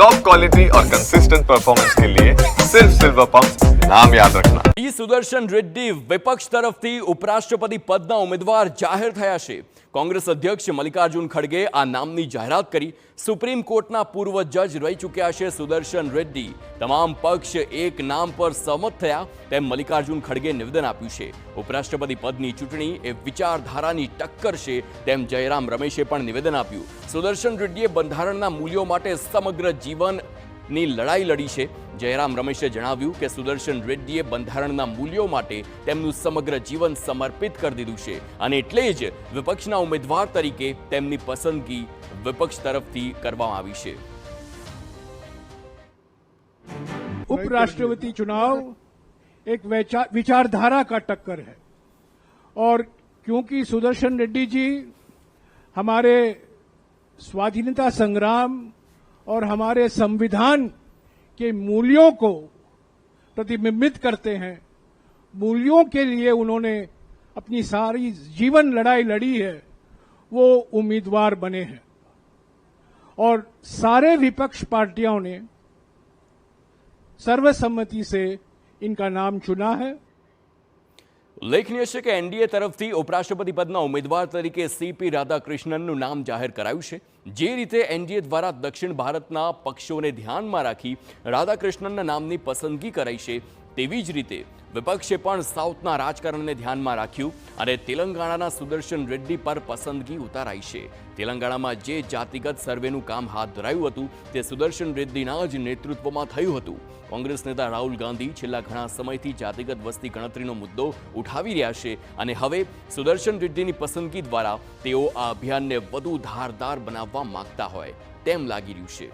Top quality और consistent performance के लिए सिर्फ सिल्वर पंप नाम याद रखना। સુદર્શન રેડ્ડી વિપક્ષ તરફથી ઉપરાષ્ટ્રપતિ પદના ઉમેદવાર જાહેર થયા છે। કોંગ્રેસ અધ્યક્ષ મલ્લિકાર્જુન ખડગે આ નામની જાહેરાત કરી। સુપ્રીમ કોર્ટના પૂર્વ જજ રહી ચૂક્યા છે સુદર્શન રેડ્ડી। તમામ પક્ષ એક નામ પર સહમત થયા તેમ મલ્લિકાર્જુન ખડગે નિવેદન આપ્યું છે। ઉપરાષ્ટ્રપતિ પદની ચૂંટણી એ વિચારધારાની ટક્કર છે તેમ જયરામ રમેશે પણ નિવેદન આપ્યું। સુદર્શન રેડ્ડીએ બંધારણના મૂલ્યો માટે સમગ્ર જીવનની લડાઈ લડી છે। જયરામ રમેશે જણાવ્યું કે સુદર્શન રેડ્ડીએ બંધારણના મૂલ્યો માટે તેમનું સમગ્ર જીવન સમર્પિત કરી દીધું છે અને એટલે જ વિપક્ષના ઉમેદવાર તરીકે તેમની પસંદગી વિપક્ષ તરફથી કરવામાં આવી છે। उपराष्ट्रपति चुनाव एक विचारधारा का टक्कर है और क्योंकि सुदर्शन रेड्डी जी हमारे स्वाधीनता संग्राम और हमारे संविधान के मूल्यों को प्रतिबिंबित करते हैं, मूल्यों के लिए उन्होंने अपनी सारी जीवन लड़ाई लड़ी है, वो उम्मीदवार बने हैं और सारे विपक्ष पार्टियों ने सर्वसम्मति से इनका नाम चुना है। ઉલ્લેખનીય છે કે એનડીએ તરફથી ઉપરાષ્ટ્રપતિ પદના ઉમેદવાર તરીકે સીપી રાધાકૃષ્ણનનું નામ જાહેર કરાયું છે। જે રીતે એનડીએ દ્વારા દક્ષિણ ભારતના પક્ષોને ધ્યાનમાં રાખી રાધાકૃષ્ણનના નામની પસંદગી કરાઈ છે, તેવી જ રીતે વિપક્ષે પણ સાઉથના રાજકારણને ધ્યાનમાં રાખ્યું અને તેલંગાણાના સુદર્શન રેડ્ડી પર પસંદગી ઉતારાઈ છે। તેલંગાણામાં જે જાતિગત સર્વેનું કામ હાથ ધરાયું હતું તે સુદર્શન રેડ્ડીના જ નેતૃત્વમાં થયું હતું। કોંગ્રેસ નેતા રાહુલ ગાંધી છેલ્લા ઘણા સમયથી જાતિગત વસ્તી ગણતરીનો મુદ્દો ઉઠાવી રહ્યા છે અને હવે સુદર્શન રેડ્ડીની પસંદગી દ્વારા તેઓ આ અભિયાનને વધુ ધારદાર બનાવવા માંગતા હોય તેમ લાગી રહ્યું છે।